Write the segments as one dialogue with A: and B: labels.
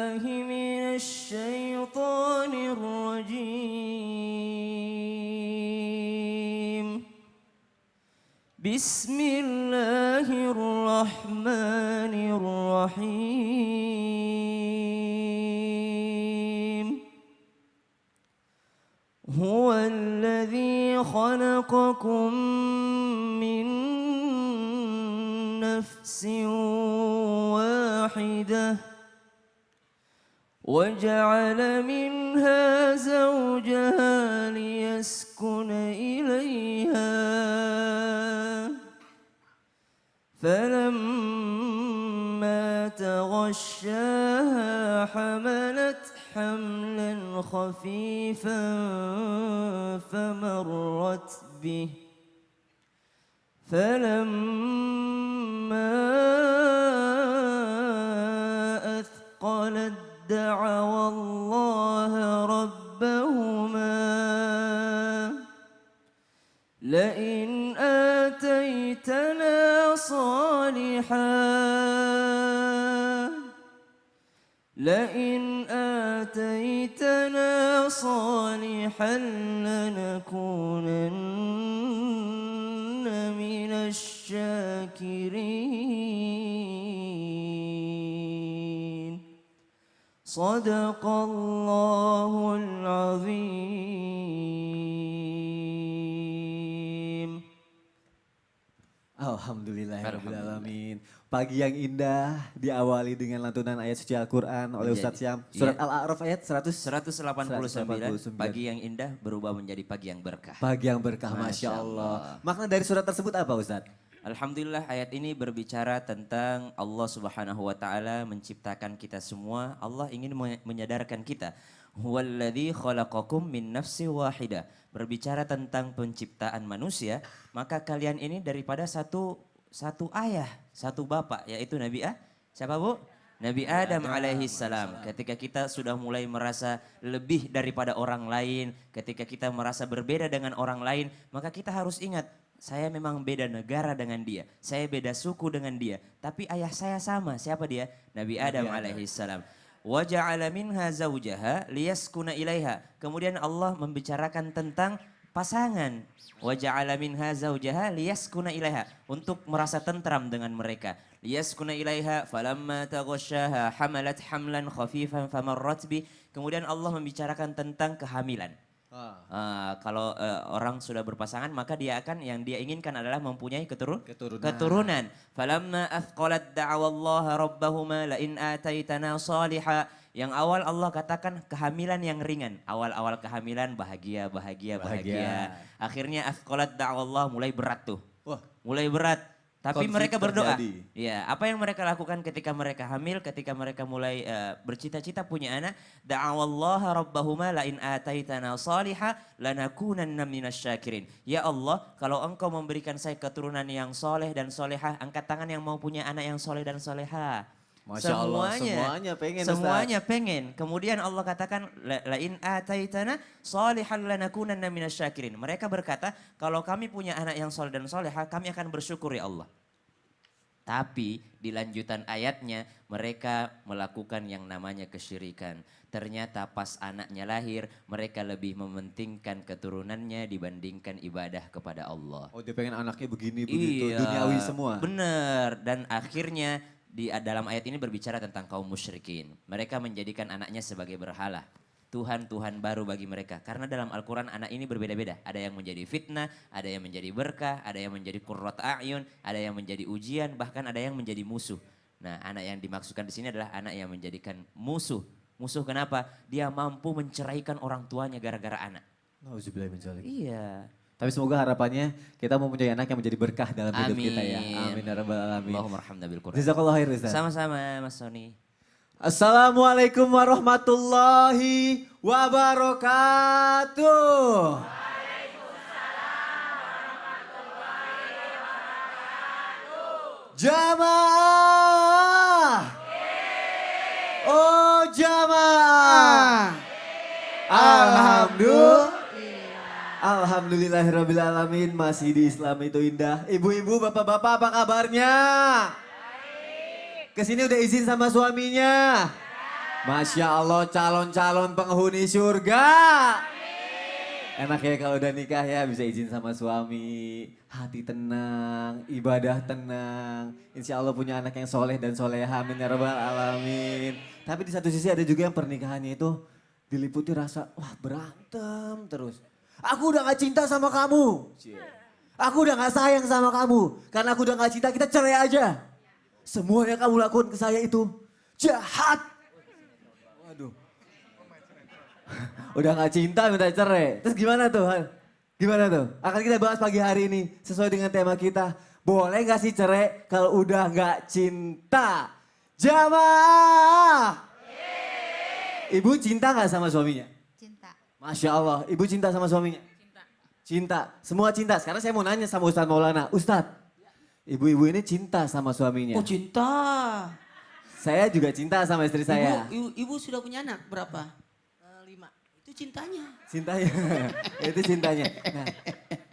A: بالله من الشيطان الرجيم. بسم الله الرحمن الرحيم. هو الذي خلقكم من نفس واحدة وجعل منها زوجها ليسكن إليها فلما تغشاها حملت حملا خفيفا فمرت به فلما أثقلت دعوا الله ربهما لئن آتيتنا صالحا لنكونن من الشاكرين. صدق الله العظيم.
B: Alhamdulillahirrahmanirrahim. Pagi yang indah diawali dengan lantunan ayat suci Al-Quran oleh Ustadz Syam. Surat Al-A'raf ayat
A: 189. Pagi yang indah berubah menjadi pagi yang berkah.
B: Pagi yang berkah, Masya Allah. Makna dari surat tersebut apa Ustadz?
A: Alhamdulillah ayat ini berbicara tentang Allah Subhanahu wa Ta'ala menciptakan kita semua. Allah ingin menyadarkan kita. Huwallazi khalaqakum min nafsi wahidah. Berbicara tentang penciptaan manusia, maka kalian ini daripada satu ayah, satu bapak, yaitu siapa Bu? Nabi Adam alaihi salam. Ketika kita sudah mulai merasa lebih daripada orang lain, ketika kita merasa berbeda dengan orang lain, maka kita harus ingat, saya memang beda negara dengan dia, saya beda suku dengan dia, tapi ayah saya sama. Siapa dia? Nabi Adam alaihi salam. Wa ja'ala minha zawjaha liyaskuna ilaiha. Kemudian Allah membicarakan tentang pasangan. Wa ja'ala minha zawjaha liyaskuna ilaiha, untuk merasa tentram dengan mereka. Liyaskuna ilaiha falamma taghasyaha hamalat hamlan khafifan famarrat bi. Kemudian Allah membicarakan tentang kehamilan. Kalau orang sudah berpasangan, maka yang dia inginkan adalah mempunyai keturunan. Falamma athqalat da'awallaha rabbahuma la in ataitana salihah. Yang awal Allah katakan kehamilan yang ringan. Awal-awal kehamilan bahagia. Akhirnya athqalat da'awallah mulai berat tuh. Mulai berat. Tapi mereka berdoa. Ya, apa yang mereka lakukan ketika mereka hamil, ketika mereka mulai bercita-cita punya anak, da'awallaha rabbahuma la in ataitana salihah lanakunanna minasyakirin. Ya Allah, kalau Engkau memberikan saya keturunan yang soleh dan solehah, angkat tangan yang mau punya anak yang soleh dan solehah.
B: Masya Allah, semuanya pengen.
A: Semuanya pengen. Kemudian Allah katakan, la in ataitana salihan lanakunanna minasyakirin. Mereka berkata, kalau kami punya anak yang soleh dan solehah, kami akan bersyukur ya Allah. Tapi di lanjutan ayatnya mereka melakukan yang namanya kesyirikan. Ternyata pas anaknya lahir, mereka lebih mementingkan keturunannya dibandingkan ibadah kepada Allah.
B: Oh, dia pengen anaknya begini begitu, duniawi semua.
A: Benar, dan akhirnya di dalam ayat ini berbicara tentang kaum musyrikin. Mereka menjadikan anaknya sebagai berhala. Tuhan-Tuhan baru bagi mereka. Karena dalam Al-Quran anak ini berbeda-beda. Ada yang menjadi fitnah, ada yang menjadi berkah, ada yang menjadi qurrat a'yun, ada yang menjadi ujian, bahkan ada yang menjadi musuh. Nah, anak yang dimaksudkan di sini adalah anak yang menjadikan musuh. Musuh kenapa? Dia mampu menceraikan orang tuanya gara-gara anak.
B: Nauzubillah min dzalik.
A: Iya.
B: Tapi semoga harapannya kita mempunyai anak yang menjadi berkah dalam hidup kita ya. Amin ya rabbal alamin.
A: Allahumma arhamna bil Qur'an.
B: Jazakallahu khair Ustaz.
A: Sama-sama Mas Sony.
B: Assalamualaikum warahmatullahi wabarakatuh. Jamaah. Oh jamaah. Alhamdulillahirrabbilalamin, masih di Islam itu indah. Ibu-ibu, bapak-bapak, apa kabarnya? Kesini udah izin sama suaminya? Masya Allah calon-calon penghuni surga. Enak ya kalau udah nikah ya bisa izin sama suami. Hati tenang, ibadah tenang. Insya Allah punya anak yang soleh dan soleha. Amin ya rabbal alamin. Tapi di satu sisi ada juga yang pernikahannya itu diliputi rasa wah berantem terus. Aku udah gak cinta sama kamu. Cie. Aku udah gak sayang sama kamu. Karena aku udah gak cinta kita cerai aja. Semua yang kamu lakukan ke saya itu jahat. Waduh. Udah gak cinta minta cerai. Terus gimana tuh? Gimana tuh? Akan kita bahas pagi hari ini sesuai dengan tema kita. Boleh gak sih cerai kalau udah gak cinta? Jamaah. Ibu cinta gak sama suaminya?
C: Cinta.
B: Masya Allah. Ibu cinta sama suaminya? Cinta. Cinta. Semua cinta. Sekarang saya mau nanya sama Ustadz Maulana. Ustadz, ibu-ibu ini cinta sama suaminya?
D: Oh cinta.
B: Saya juga cinta sama istri saya.
D: Ibu sudah punya anak berapa? 5. Itu cintanya.
B: Cintanya, itu cintanya. Nah,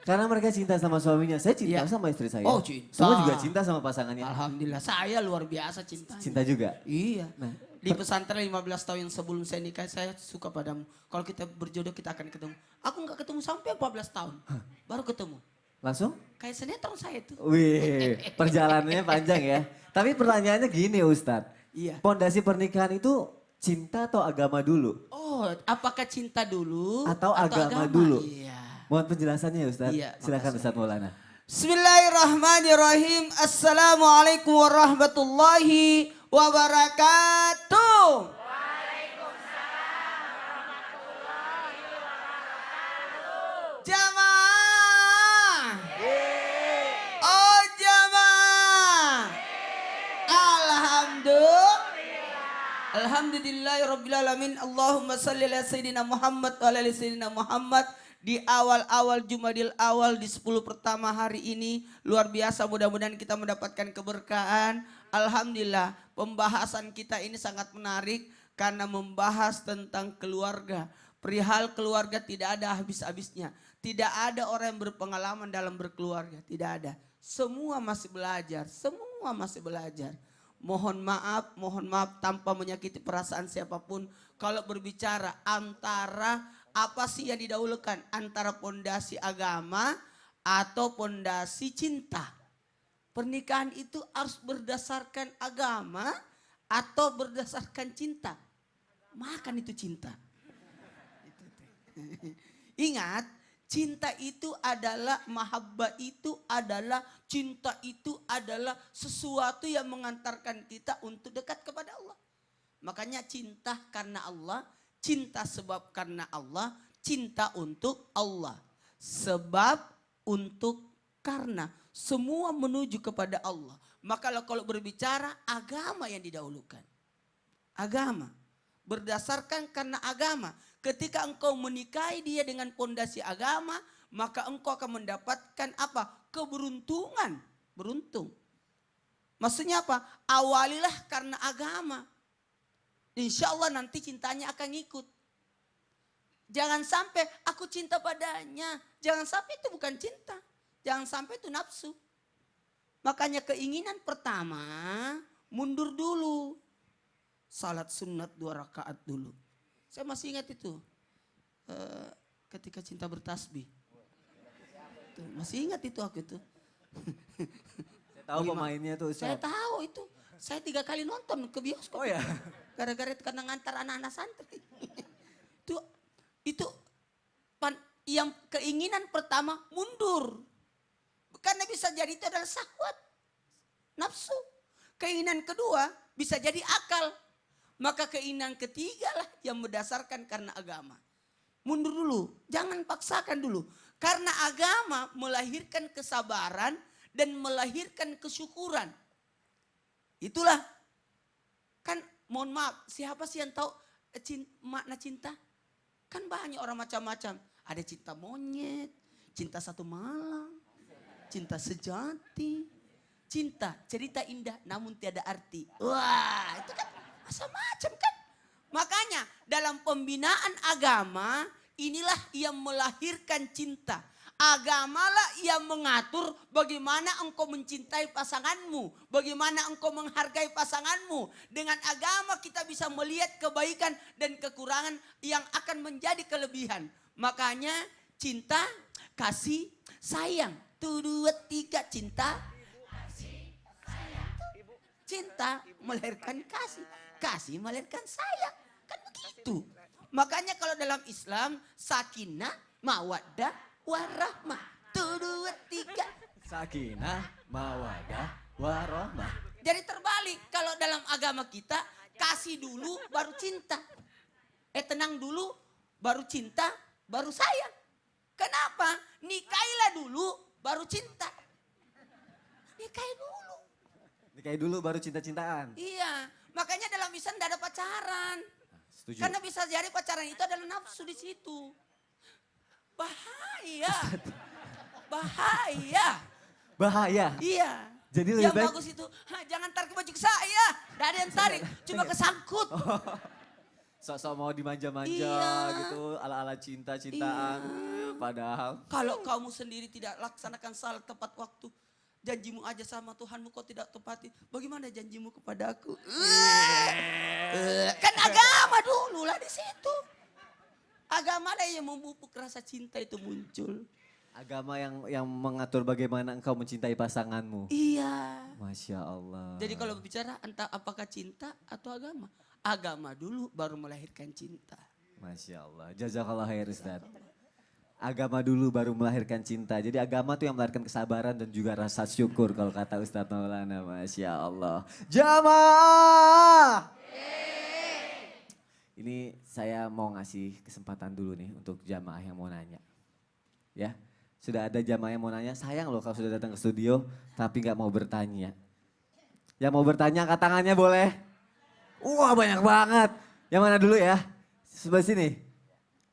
B: karena mereka cinta sama suaminya, saya cinta
D: Iya.
B: sama istri saya.
D: Oh, cinta.
B: Semua juga cinta sama pasangannya.
D: Alhamdulillah saya luar biasa cintanya.
B: Cinta juga.
D: Iya.
B: Nah,
D: Di pesantren 15 tahun yang sebelum saya nikah saya suka padamu. Kalau kita berjodoh kita akan ketemu. Aku nggak ketemu sampai 14 tahun. Baru ketemu.
B: langsung?
D: Kayak sinetron saya tuh.
B: Wih, perjalanannya panjang ya. Tapi pertanyaannya gini Ustadz.
D: Iya.
B: Pondasi pernikahan itu cinta atau agama dulu?
D: Oh, apakah cinta dulu
B: Atau agama dulu?
D: Iya.
B: Mohon penjelasannya ya Ustadz.
D: Iya,
B: Silakan
D: makasih.
B: Ustadz Maulana.
D: Bismillahirrahmanirrahim. Assalamualaikum warahmatullahi wabarakatuh. Jamaah. Oh jamaah. Alhamdulillahirrabbilalamin. Allahumma salli ala Sayyidina Muhammad wa ala ali Sayyidina Muhammad. Di awal-awal Jumadil awal di 10 pertama hari ini. Luar biasa mudah-mudahan kita mendapatkan keberkahan. Alhamdulillah pembahasan kita ini sangat menarik. Karena membahas tentang keluarga. Perihal keluarga tidak ada habis-habisnya. Tidak ada orang yang berpengalaman dalam berkeluarga. Tidak ada. Semua masih belajar. Semua masih belajar. Mohon maaf tanpa menyakiti perasaan siapapun. Kalau berbicara antara apa sih yang didahulukan? Antara pondasi agama atau pondasi cinta. Pernikahan itu harus berdasarkan agama atau berdasarkan cinta. Makan itu cinta. Ingat, cinta itu adalah mahabbah itu adalah cinta itu adalah sesuatu yang mengantarkan kita untuk dekat kepada Allah. Makanya cinta karena Allah, cinta sebab karena Allah, cinta untuk Allah. Sebab untuk karena semua menuju kepada Allah. Maka kalau berbicara agama yang didahulukan. Agama. Berdasarkan karena agama. Ketika engkau menikahi dia dengan pondasi agama, maka engkau akan mendapatkan apa? Keberuntungan. Beruntung. Maksudnya apa? Awalilah karena agama. Insya Allah nanti cintanya akan ngikut. Jangan sampai aku cinta padanya. Jangan sampai itu bukan cinta. Jangan sampai itu nafsu. Makanya keinginan pertama mundur dulu. Salat sunat 2 rakaat dulu. Saya masih ingat itu. Ketika cinta bertasbih. Tuh, masih ingat itu aku itu.
B: Saya tahu pemainnya tuh
D: Saya
B: Ustadz.
D: tahu itu. Saya 3 kali nonton ke bioskop.
B: Oh ya.
D: Gara-gara karena ngantar anak-anak santri. itu yang keinginan pertama mundur. Karena bisa jadi itu adalah syahwat. Nafsu. Keinginan kedua bisa jadi akal. Maka keinginan ketiga lah yang berdasarkan karena agama. Mundur dulu, jangan paksakan dulu. Karena agama melahirkan kesabaran dan melahirkan kesyukuran. Itulah. Kan mohon maaf, siapa sih yang tahu makna cinta? Kan banyak orang macam-macam. Ada cinta monyet, cinta satu malam, cinta sejati, cinta cerita indah namun tiada arti. Wah itu kan macam-macam kan. Makanya dalam pembinaan agama inilah yang melahirkan cinta. Agamalah yang mengatur bagaimana engkau mencintai pasanganmu. Bagaimana engkau menghargai pasanganmu. Dengan agama kita bisa melihat kebaikan dan kekurangan yang akan menjadi kelebihan. Makanya cinta, kasih, sayang. 1, 2, 3 cinta. Cinta melahirkan kasih. Kasih melahirkan sayang. Kan begitu. Makanya kalau dalam Islam sakinah, mawaddah, warahmah. 1, 2, 3.
B: Sakinah, mawadah, warahmah.
D: Jadi terbalik kalau dalam agama kita kasih dulu baru cinta. Tenang dulu baru cinta baru sayang. Kenapa? Nikailah dulu baru cinta. Nikahi dulu.
B: Nikahi dulu baru cinta-cintaan.
D: Iya. Makanya dalam Islam tidak ada pacaran.
B: Setuju.
D: Karena bisa jadi pacaran itu adalah nafsu di situ. Bahaya. Bahaya.
B: Bahaya.
D: Iya.
B: Jadi lebih
D: yang
B: baik-
D: bagus itu, jangan tarik baju ke saya. Tidak ada yang tarik, cuma kesangkut.
B: Sok-sok mau dimanja-manja
D: Iya.
B: gitu, ala-ala cinta-cintaan. Padahal
D: Kalau kamu sendiri tidak laksanakan salat tepat waktu, janjimu aja sama Tuhanmu kau tidak tepati. Bagaimana janjimu kepadaku? Kan agama dulu lah di situ. Agama lah yang memupuk rasa cinta itu muncul.
B: agama yang mengatur bagaimana engkau mencintai pasanganmu.
D: Iya.
B: Masya Allah.
D: Jadi kalau bicara entah apakah cinta atau agama. Agama dulu baru melahirkan cinta.
B: Masya Allah. Jazakallah khair Ustaz. Agama dulu baru melahirkan cinta. Jadi agama tuh yang melahirkan kesabaran dan juga rasa syukur kalau kata Ustaz Maulana. Masya Allah. Jamaah. Ini saya mau ngasih kesempatan dulu nih untuk jamaah yang mau nanya. Ya, sudah ada jamaah yang mau nanya. Sayang loh kalau sudah datang ke studio tapi nggak mau bertanya. Yang mau bertanya angkat tangannya boleh. Wah banyak banget. Yang mana dulu ya? Sebelah sini.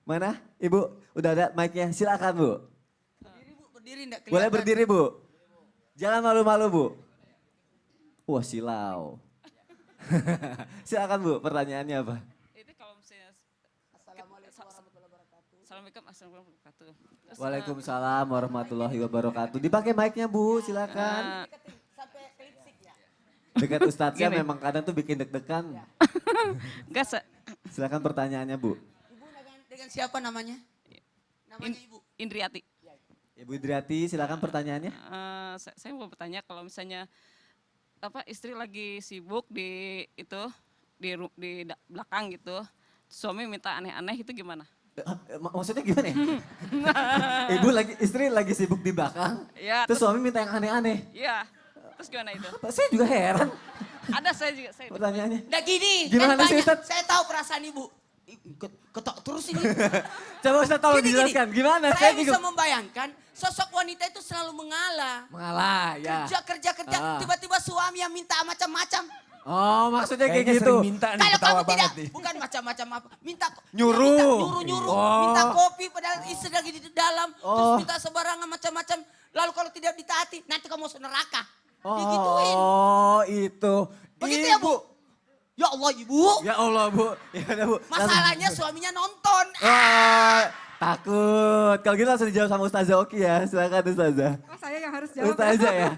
B: Mana? Ibu, udah ada mic-nya. Silakan Bu.
D: Berdiri Bu, berdiri enggak kelihatan.
B: Boleh berdiri Bu. Jangan malu-malu Bu. Wah silau. Silakan Bu, pertanyaannya apa?
C: Itu kalau misalnya Assalamualaikum warahmatullahi wabarakatuh.
B: Waalaikumsalam warahmatullahi wabarakatuh. Dipakai mic-nya Bu, silakan. Dekat Ustadznya
C: Gini.
B: memang kadang tuh bikin deg-degan.
C: Enggak
B: Silakan pertanyaannya Bu.
D: Ibu dengan siapa namanya? Namanya Ibu.
C: Indriati.
B: Ibu Idriati, silakan pertanyaannya.
C: Saya mau bertanya kalau misalnya istri lagi sibuk di itu di belakang gitu, suami minta aneh-aneh itu gimana?
B: Maksudnya gimana ya? Istri lagi sibuk di belakang,
C: Iya.
B: terus suami minta yang aneh-aneh.
C: Iya. Terus gimana itu?
B: Apa? Saya juga heran
C: Ada saya juga.
B: pertanyaannya.
D: Nah gini,
B: Gimana
D: kan
B: sih,
D: banyak.
B: Ustaz?
D: Saya tahu perasaan Ibu. Ketok terus ini.
B: Coba Ustaz tolong
D: Gini,
B: dijelaskan, gimana?
D: Saya bisa
B: bingung.
D: membayangkan sosok wanita itu selalu mengalah.
B: Mengalah, ya.
D: Kerja,
B: Ah.
D: tiba-tiba suami yang minta macam-macam.
B: Oh maksudnya kayak
E: Kayaknya
B: gitu.
E: sering minta nih,
D: Kalau
E: ketawa
D: kamu tidak,
E: banget nih.
D: bukan macam-macam apa. Minta
B: Nyuruh.
D: nyuruh,
B: Oh.
D: minta kopi padahal istri lagi di dalam. Terus
B: Oh.
D: minta sembarangan macam-macam. Lalu kalau tidak ditaati, nanti kamu masuk neraka. Digituin.
B: Oh itu.
D: Begitu ya Bu? Ya Allah Ibu.
B: Ya Allah Bu. Ya udah Bu.
D: Masalahnya suaminya nonton.
B: Wah, takut. Kalau gitu langsung dijawab sama Ustazah Oki ya. Silakan Ustazah.
F: Oh, saya yang harus jawab.
B: Ustazah ya.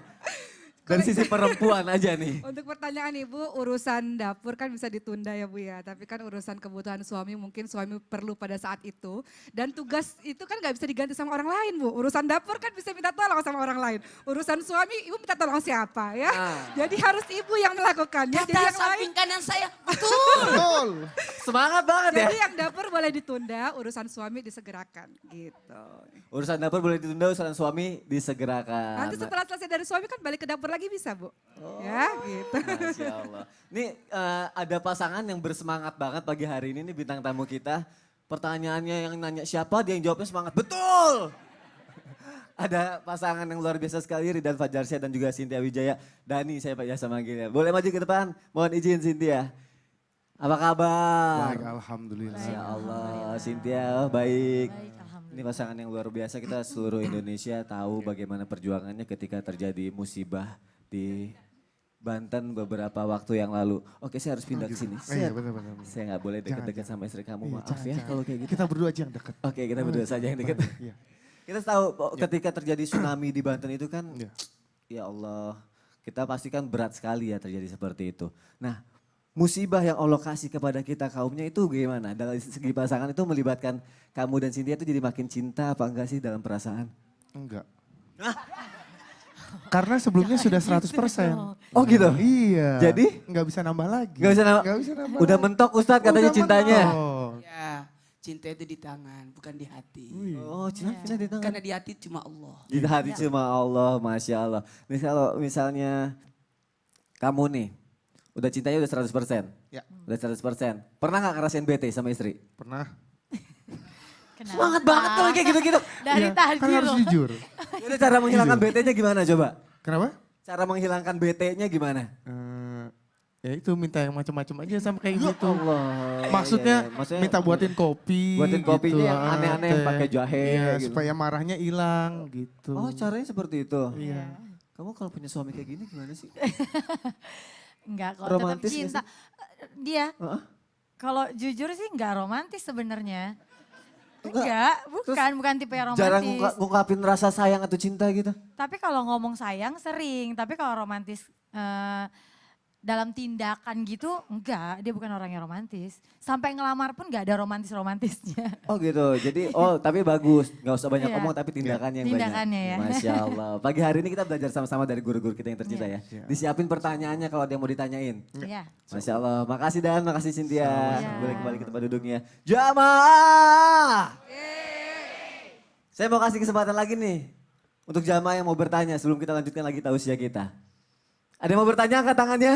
B: Dari sisi perempuan aja nih.
F: Untuk pertanyaan Ibu, urusan dapur kan bisa ditunda ya Bu ya. Tapi kan urusan kebutuhan suami mungkin suami perlu pada saat itu. Dan tugas itu kan gak bisa diganti sama orang lain Bu. Urusan dapur kan bisa minta tolong sama orang lain. Urusan suami Ibu minta tolong siapa ya. Jadi harus Ibu yang melakukannya. Jadi
D: Kata
F: yang lain,
D: samping kanan saya, betul.
B: Semangat banget ya.
F: jadi yang dapur boleh ditunda, urusan suami disegerakan gitu.
B: Urusan dapur boleh ditunda, urusan suami disegerakan.
F: Nanti setelah selesai dari suami kan balik ke dapur lagi bisa Bu. Ya gitu.
B: Masya Allah. Nih ada pasangan yang bersemangat banget pagi hari ini nih bintang tamu kita. Pertanyaannya yang nanya siapa, dia yang jawabnya semangat. Betul! Ada pasangan yang luar biasa sekali, Ridan Fajarsyah dan juga Cynthia Wijaya. Dani saya biasa manggilnya. Boleh maju ke depan? Mohon izin Cynthia. Apa kabar?
E: Baik, alhamdulillah.
B: Masya Allah, Cynthia oh, baik. Ini pasangan yang luar biasa, kita seluruh Indonesia tahu bagaimana perjuangannya ketika terjadi musibah di Banten beberapa waktu yang lalu. Oke, saya harus pindah ke sini.
E: Iya, benar-benar.
B: Saya nggak boleh dekat-dekat
E: Jangan.
B: sama istri kamu,
E: Iya,
B: maaf
E: jangan,
B: ya
E: jangan.
B: kalau kayak gitu.
E: Kita berdua aja yang dekat.
B: Oke, kita berdua saja yang dekat.
E: Iya.
B: Kita tahu ketika terjadi tsunami di Banten itu kan,
E: Ya.
B: ya Allah, kita pastikan berat sekali ya terjadi seperti itu. Nah, musibah yang Allah kasih kepada kita kaumnya itu gimana? Dalam segi pasangan itu melibatkan kamu dan Cynthia itu jadi makin cinta apa enggak sih dalam perasaan?
E: Enggak. Karena sebelumnya sudah 100%.
B: Oh gitu?
E: Iya.
B: Jadi?
E: Nggak bisa nambah lagi.
B: Nggak bisa nambah-
E: Nggak bisa nambah
B: Udah
E: lagi.
B: mentok Ustadz katanya
E: Udah
B: cintanya.
E: mentok.
D: Ya, cinta itu di tangan, bukan di hati.
B: Oh cinta di tangan.
D: Karena di hati cuma Allah.
B: Di hati cuma Allah, Masya Allah. Misalnya kamu nih, udah cintanya udah 100%.
E: Ya.
B: Udah 100%. Pernah gak ngerasain bete sama istri?
E: Pernah.
G: Kenapa?
B: Semangat banget kalau kayak gitu-gitu.
G: Dari
E: Iya,
G: tadi
E: kan harus
G: loh.
E: jujur.
B: Jadi cara menghilangkan BT-nya gimana coba?
E: Kenapa?
B: Cara menghilangkan BT-nya gimana?
E: Ya itu minta yang macam-macam aja sama kayak
B: Ya
E: gitu.
B: Allah.
E: Maksudnya,
B: Iya, iya. Maksudnya
E: minta buatin kopi.
B: buatin kopinya yang
E: ah,
B: aneh-aneh, yang
E: teh.
B: pakai jahe
E: Iya,
B: gitu.
E: supaya marahnya hilang gitu.
B: Oh caranya seperti itu?
E: Iya.
B: Kamu kalau punya suami kayak gini gimana sih?
G: Enggak kok,
B: Romantis
G: tetap
B: nggak
G: cinta. Dia,
B: Heeh.
G: kalau jujur sih enggak romantis sebenarnya. Enggak, bukan tipe yang romantis.
B: Jarang ngungkapin rasa sayang atau cinta gitu?
G: Tapi kalau ngomong sayang sering, tapi kalau romantis dalam tindakan gitu enggak, dia bukan orang yang romantis. Sampai ngelamar pun enggak ada romantis-romantisnya.
B: Oh gitu, jadi tapi bagus. Gak usah banyak
G: Iya.
B: ngomong tapi tindakannya yang
G: Tindakannya
B: banyak.
G: ya.
B: Masya Allah. Pagi hari ini kita belajar sama-sama dari guru-guru kita yang tercinta ya.
E: Iya.
B: Disiapin pertanyaannya kalau ada yang mau ditanyain.
G: Iya.
B: Masya Allah. Makasih Dan, makasih Cynthia.
G: Sama-sama.
B: Boleh kembali ke tempat duduknya. Jamaah! Saya mau kasih kesempatan lagi nih. Untuk jamaah yang mau bertanya sebelum kita lanjutkan lagi tausiah kita. Ada yang mau bertanya angkat tangannya?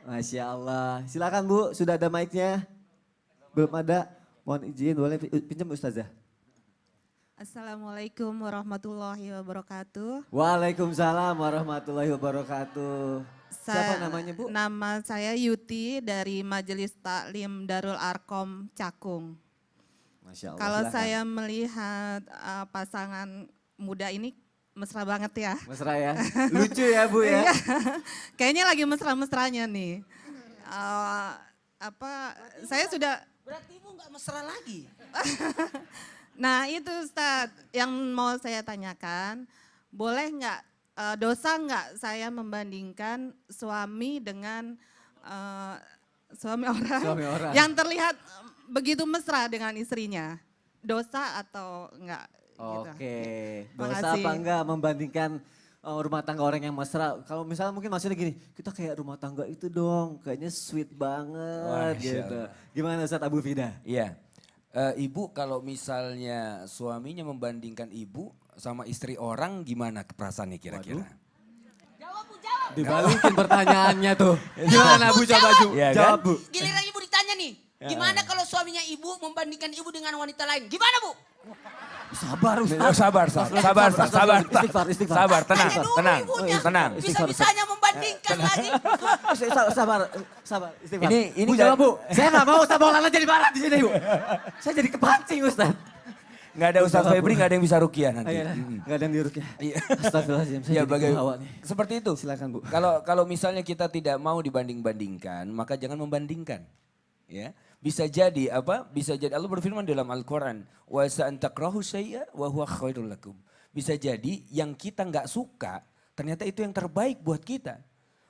B: Masya Allah. Silakan Bu, sudah ada mic-nya? Belum ada? Mohon izin, boleh pinjam Ustazah?
H: Assalamualaikum warahmatullahi wabarakatuh.
B: Waalaikumsalam warahmatullahi wabarakatuh. Siapa namanya Bu?
H: Nama saya Yuti dari Majelis Taklim Darul Arkom Cakung.
B: Masya Allah.
H: Kalau
B: silakan.
H: saya melihat pasangan muda ini mesra banget ya.
B: Mesra ya? Lucu ya Bu ya?
H: Iya. Kayaknya lagi mesra-mesranya nih. Saya sudah.
D: Berarti ibu nggak mesra lagi.
H: Nah itu Ustadz yang mau saya tanyakan, boleh nggak dosa nggak saya membandingkan suami dengan suami orang yang terlihat begitu mesra dengan istrinya, dosa atau enggak? Gitu.
B: Oke, dosa
H: Makasih.
B: apa enggak membandingkan rumah tangga orang yang mesra? Kalau misalnya mungkin maksudnya gini, kita kayak rumah tangga itu dong, kayaknya sweet banget
I: Masya
B: gitu.
I: Allah.
B: Gimana Ustadz Abu Fida?
I: Iya. Ibu kalau misalnya suaminya membandingkan ibu sama istri orang gimana perasaannya kira-kira?
B: Dibalikin pertanyaannya tuh. Gimana Bu coba Bu?
I: Iya kan?
B: Jawab Bu.
D: Giliran ibu ditanya nih, gimana kalau suaminya ibu membandingkan ibu dengan wanita lain? Gimana Bu?
B: Sabar
I: Oh,
B: Ustadz.
I: sabar, sabar.
B: Istighfar.
I: Sabar, tenang,
D: Tanya dulu
I: tenang,
D: ibunya.
I: tenang.
D: Bisa-bisanya membandingkan lagi.
B: Sabar, istighfar.
I: Ini
B: Bu jawab Bu. Saya nggak mau Ustadz Maulana jadi marah di sini Bu. Saya jadi kepancing Ustadz.
I: Nggak ada Ustaz Febri, nggak ada yang bisa rukiah nanti.
B: Ayo, nggak ada yang diuruk ya.
I: Iya.
B: Astagfirullahaladzim, saya
I: Ya,
B: jadi
I: bagai-
B: kebawa nih.
I: seperti itu.
B: Silakan Bu.
I: Kalau misalnya kita tidak mau dibanding-bandingkan, maka jangan membandingkan. Ya. Bisa jadi apa? Bisa jadi Allah berfirman dalam Al-Qur'an, "Wa sa'an takrahu syai'a wa huwa khairul lakum." Bisa jadi yang kita nggak suka ternyata itu yang terbaik buat kita.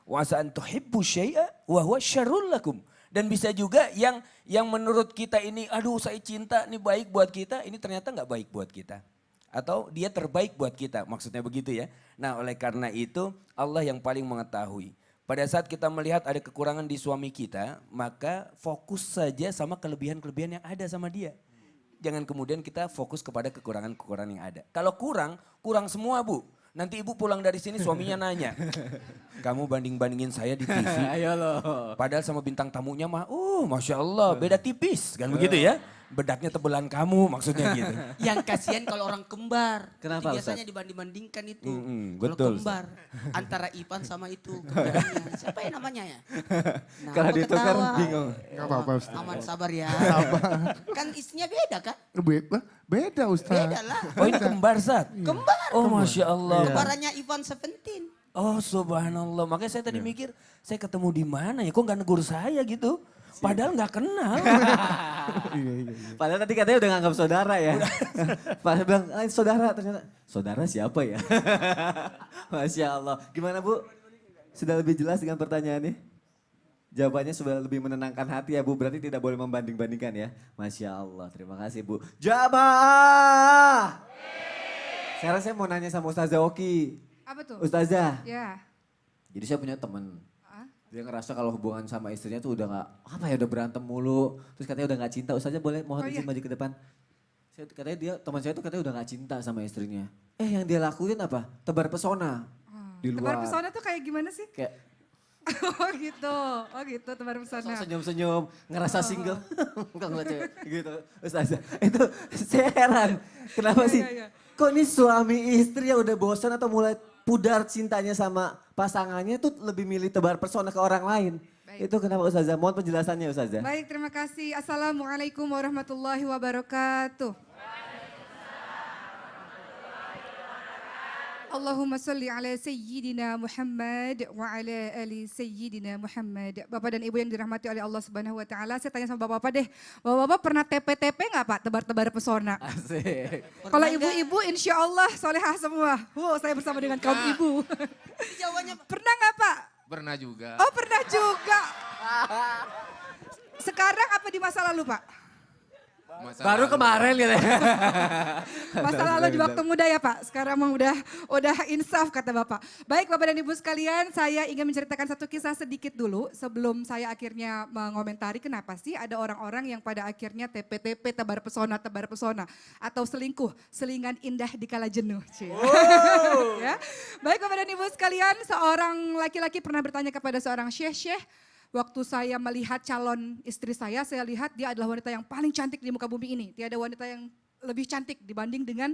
I: Wa sa'an tuhibbu syai'a wa huwa syarrul lakum. Dan bisa juga yang menurut kita ini, aduh saya cinta, ini baik buat kita, ini ternyata nggak baik buat kita. Atau dia terbaik buat kita, maksudnya begitu ya. Nah oleh karena itu Allah yang paling mengetahui. Pada saat kita melihat ada kekurangan di suami kita, maka fokus saja sama kelebihan-kelebihan yang ada sama dia. Jangan kemudian kita fokus kepada kekurangan-kekurangan yang ada. Kalau kurang semua Bu. Nanti ibu pulang dari sini suaminya nanya, kamu banding-bandingin saya di TV.
B: Ayo loh.
I: Padahal sama bintang tamunya mah, Masya Allah beda tipis kan begitu ya. Bedaknya tebelan kamu maksudnya gitu.
D: Yang kasihan kalau orang kembar.
B: Kenapa,
D: Itu biasanya
B: Ustaz?
D: dibanding-bandingkan itu. Kalau
I: betul,
D: kembar. Antara Ivan sama itu. kembarnya. Siapa ya namanya ya? Nah,
B: Kalau
D: kok
B: ditukar
D: ketawa?
B: bingung.
E: Gak apa-apa Ustaz.
D: Aman sabar ya. Kan istrinya beda kan?
E: Beda Ustaz.
D: Beda lah.
I: Oh ini kembar Sat?
D: Kembar.
I: Oh Masya Allah.
D: Kembarannya Ivan Seventeen.
I: Oh subhanallah. Makanya saya tadi mikir, saya ketemu di mana ya? Kok gak negur saya gitu? Padahal nggak kenal.
B: Padahal tadi katanya udah nganggap saudara ya. Padahal bilang, saudara, ternyata saudara siapa ya? Masya Allah. Gimana Bu? Sudah lebih jelas dengan pertanyaannya? Jawabannya sudah lebih menenangkan hati ya Bu, berarti tidak boleh membanding-bandingkan ya. Masya Allah, terima kasih Bu. Jamaah! Sekarang saya mau nanya sama Ustazah Oki.
F: Apa tuh?
B: Ustazah,
F: Ya.
B: jadi saya punya temen.
F: Ah.
B: Dia ngerasa kalau hubungan sama istrinya tuh udah gak, apa ya, udah berantem mulu. Terus katanya udah gak cinta. Ustazah boleh mohon izin maju ke depan. Katanya dia, teman saya tuh katanya udah gak cinta sama istrinya. Yang dia lakuin apa? Tebar pesona. Di luar.
F: Tebar pesona tuh kayak gimana sih?
B: Kayak
F: Oh gitu, tebar pesona.
B: senyum-senyum, ngerasa single. Enggak cewek gitu. Ustazah, itu saya heran. Kenapa sih?
F: Iya.
B: Kok ini suami istri yang udah bosan atau mulai pudar cintanya sama pasangannya tuh lebih milih tebar pesona ke orang lain.
F: Baik.
B: Itu kenapa Ustazah? Mohon penjelasannya Ustazah.
F: Baik, terima kasih. Assalamualaikum warahmatullahi wabarakatuh. Allahumma salli ala Sayyidina Muhammad wa ala ali Sayyidina Muhammad. Bapak dan Ibu yang dirahmati oleh Allah Subhanahu wa taala, saya tanya sama Bapak deh. Bapak pernah TP-TP nggak Pak? Tebar-tebar pesona.
B: Asik.
F: Kalau ibu-ibu insya Allah solehah semua. Saya bersama dengan kaum ibu.
D: Jawabannya
F: Pernah nggak Pak?
E: Pernah juga.
F: Oh pernah juga. Sekarang apa di masa lalu Pak?
B: Baru kemarin gitu ya.
F: Masa lalu di waktu muda ya Pak. Sekarang mah udah insaf kata Bapak. Baik Bapak dan Ibu sekalian, saya ingin menceritakan satu kisah sedikit dulu sebelum saya akhirnya mengomentari kenapa sih ada orang-orang yang pada akhirnya TP-TP tebar pesona atau selingkuh, selingan indah di kala jenuh. Ya. Baik Bapak dan Ibu sekalian, seorang laki-laki pernah bertanya kepada seorang syekh, waktu saya melihat calon istri saya lihat dia adalah wanita yang paling cantik di muka bumi ini. Tiada wanita yang lebih cantik dibanding dengan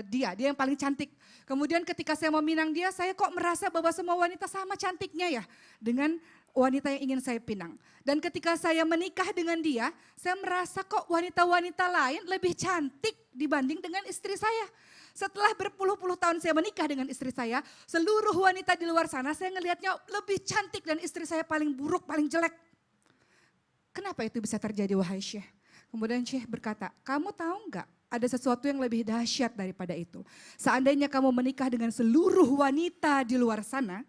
F: dia yang paling cantik. Kemudian ketika saya meminang dia, saya kok merasa bahwa semua wanita sama cantiknya ya dengan wanita yang ingin saya pinang. Dan ketika saya menikah dengan dia, saya merasa kok wanita-wanita lain lebih cantik dibanding dengan istri saya. Setelah berpuluh-puluh tahun saya menikah dengan istri saya, seluruh wanita di luar sana saya ngelihatnya lebih cantik dan istri saya paling buruk, paling jelek. Kenapa itu bisa terjadi wahai Syekh? Kemudian Syekh berkata, kamu tahu enggak ada sesuatu yang lebih dahsyat daripada itu. Seandainya kamu menikah dengan seluruh wanita di luar sana,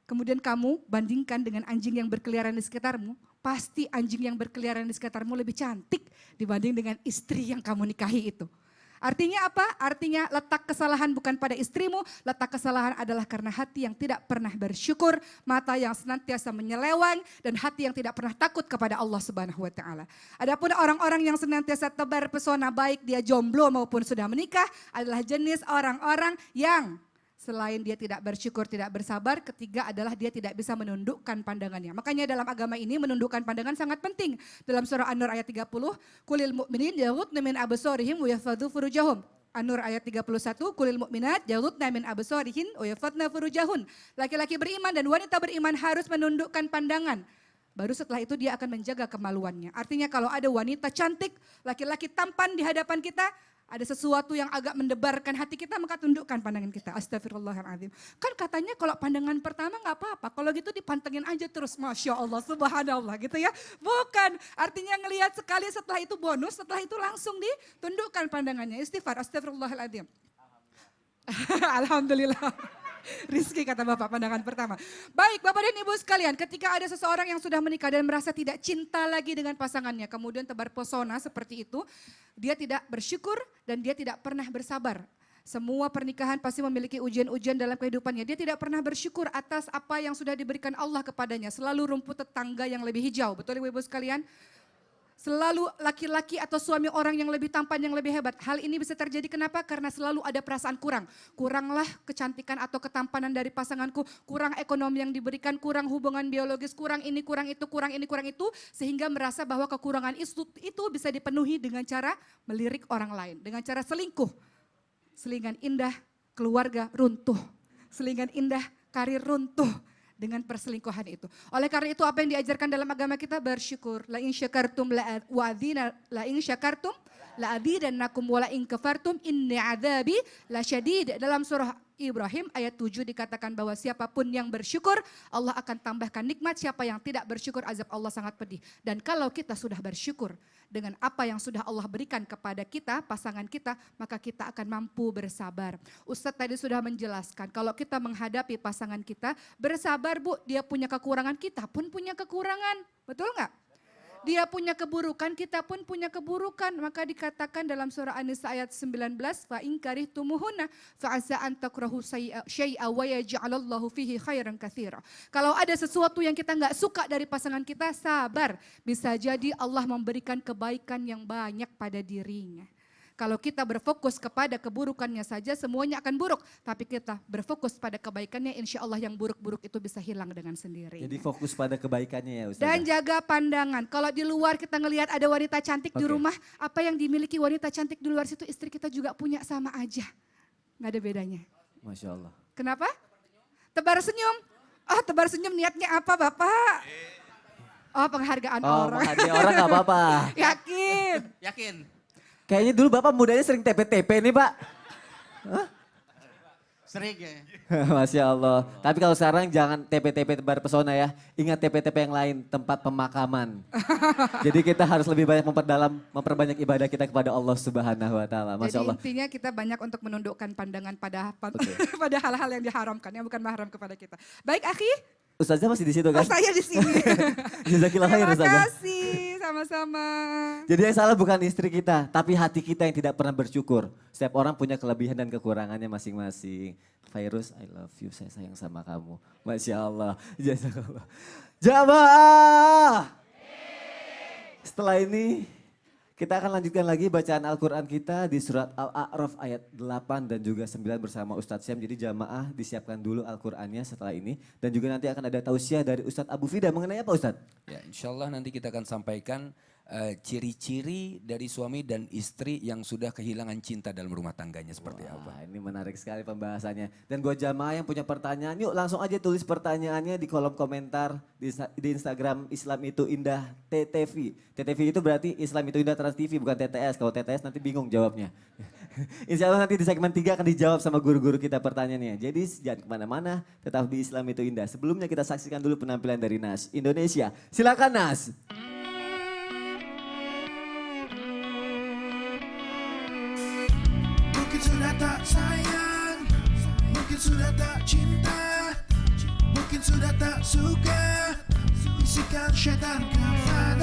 F: kemudian kamu bandingkan dengan anjing yang berkeliaran di sekitarmu, pasti anjing yang berkeliaran di sekitarmu lebih cantik dibanding dengan istri yang kamu nikahi itu. Artinya apa? Artinya letak kesalahan bukan pada istrimu, letak kesalahan adalah karena hati yang tidak pernah bersyukur, mata yang senantiasa menyeleweng, dan hati yang tidak pernah takut kepada Allah Subhanahu wa taala. Adapun orang-orang yang senantiasa tebar pesona baik dia jomblo maupun sudah menikah adalah jenis orang-orang yang selain dia tidak bersyukur, tidak bersabar, ketiga adalah dia tidak bisa menundukkan pandangannya. Makanya dalam agama ini menundukkan pandangan sangat penting. Dalam surah An-Nur ayat 30, kulil mu'minin yaghudna min absarihim wa yahfadzu furujahum. An-Nur ayat 31, kulil mu'minat yaghudna min absarihin wa yahfadzna furujahun. Laki-laki beriman dan wanita beriman harus menundukkan pandangan. Baru setelah itu dia akan menjaga kemaluannya. Artinya kalau ada wanita cantik, laki-laki tampan di hadapan kita, ada sesuatu yang agak mendebarkan hati kita, maka tundukkan pandangan kita. Astagfirullahaladzim. Kan katanya kalau pandangan pertama gak apa-apa. Kalau gitu dipantengin aja terus. Masya Allah, subhanallah gitu ya. Bukan, artinya ngelihat sekali setelah itu bonus, setelah itu langsung ditundukkan pandangannya. Istighfar, astagfirullahaladzim. Alhamdulillah. Rizki kata Bapak pandangan pertama. Baik Bapak dan Ibu sekalian, ketika ada seseorang yang sudah menikah dan merasa tidak cinta lagi dengan pasangannya, kemudian tebar pesona seperti itu, dia tidak bersyukur dan dia tidak pernah bersabar. Semua pernikahan pasti memiliki ujian-ujian dalam kehidupannya. Dia tidak pernah bersyukur atas apa yang sudah diberikan Allah kepadanya. Selalu rumput tetangga yang lebih hijau. Betul Ibu-Ibu sekalian? Selalu laki-laki atau suami orang yang lebih tampan, yang lebih hebat. Hal ini bisa terjadi kenapa? Karena selalu ada perasaan kurang. Kuranglah kecantikan atau ketampanan dari pasanganku, kurang ekonomi yang diberikan, kurang hubungan biologis, kurang ini, kurang itu, kurang ini, kurang itu. Sehingga merasa bahwa kekurangan itu bisa dipenuhi dengan cara melirik orang lain. Dengan cara selingkuh. Selingan indah, keluarga runtuh. Selingan indah, karir runtuh. Dengan perselingkuhan itu. Oleh karena itu apa yang diajarkan dalam agama kita? Bersyukur. La in syakartum la in syakartum la azidannakum wa la in kafartum inni adzabi la syadid. Dalam surah Ibrahim ayat 7 dikatakan bahwa siapapun yang bersyukur Allah akan tambahkan nikmat, siapa yang tidak bersyukur azab Allah sangat pedih. Dan kalau kita sudah bersyukur dengan apa yang sudah Allah berikan kepada kita, pasangan kita, maka kita akan mampu bersabar. Ustadz tadi sudah menjelaskan kalau kita menghadapi pasangan kita, bersabar Bu, dia punya kekurangan, kita pun punya kekurangan, betul nggak? Dia punya keburukan, kita pun punya keburukan. Maka dikatakan dalam surah An-Nisa ayat 19, fa in karihtumuhunna fa asa an takrahu syai'a wa yaj'alallahu fihi khairan katsira. Kalau ada sesuatu yang kita enggak suka dari pasangan kita, sabar. Bisa jadi Allah memberikan kebaikan yang banyak pada dirinya. Kalau kita berfokus kepada keburukannya saja, semuanya akan buruk. Tapi kita berfokus pada kebaikannya, insya Allah yang buruk-buruk itu bisa hilang dengan sendiri.
B: Jadi fokus pada kebaikannya ya Ustaz.
F: Dan jaga pandangan. Kalau di luar kita ngelihat ada wanita cantik di rumah, apa yang dimiliki wanita cantik di luar situ istri kita juga punya sama aja. Nggak ada bedanya.
B: Masya Allah.
F: Kenapa? Tebar senyum. Oh, tebar senyum niatnya apa Bapak? Oh, penghargaan orang.
B: Menghargai orang gak apa-apa.
F: Yakin.
D: Yakin?
B: Kayaknya dulu Bapak mudanya sering TP-TP nih Pak.
D: Sering ya.
B: Masya Allah. Tapi kalau sekarang jangan TP-TP tebar pesona ya. Ingat TP-TP yang lain, tempat pemakaman. Jadi kita harus lebih banyak memperbanyak ibadah kita kepada Allah Subhanahu wa taala. Masya Allah.
F: Jadi intinya kita banyak untuk menundukkan pandangan pada pada hal-hal yang diharamkan, yang bukan mahram kepada kita. Baik, Akhi.
B: Ustazah masih di situ kan?
F: Oh, saya di sini.
B: Jazakillah khair
F: Terima
B: Ustazah.
F: kasih, sama-sama.
B: Jadi yang salah bukan istri kita, tapi hati kita yang tidak pernah bersyukur. Setiap orang punya kelebihan dan kekurangannya masing-masing. Fairuz, I love you, saya sayang sama kamu. Masya Allah, jazakallah. Jamaah! Setelah ini kita akan lanjutkan lagi bacaan Al-Quran kita di surat Al-A'raf ayat 8 dan juga 9 bersama Ustadz Syam. Jadi jamaah disiapkan dulu Al-Qurannya setelah ini. Dan juga nanti akan ada tausiah dari Ustadz Abu Fida mengenai apa Ustadz?
I: Ya, insya Allah nanti kita akan sampaikan ciri-ciri dari suami dan istri yang sudah kehilangan cinta dalam rumah tangganya seperti apa.
B: Wah, ini menarik sekali pembahasannya. Dan buat jamaah yang punya pertanyaan, yuk langsung aja tulis pertanyaannya di kolom komentar di Instagram Islam Itu Indah TTV. TTV itu berarti Islam Itu Indah Trans TV, bukan TTS. Kalau TTS nanti bingung jawabnya. Insya Allah nanti di segmen 3 akan dijawab sama guru-guru kita pertanyaannya. Jadi jangan kemana-mana, tetap di Islam Itu Indah. Sebelumnya kita saksikan dulu penampilan dari Nas Indonesia. Silakan Nas.
J: Mungkin sudah tak sayang, mungkin sudah tak cinta, mungkin sudah tak suka. Bisikan syaitan kafir.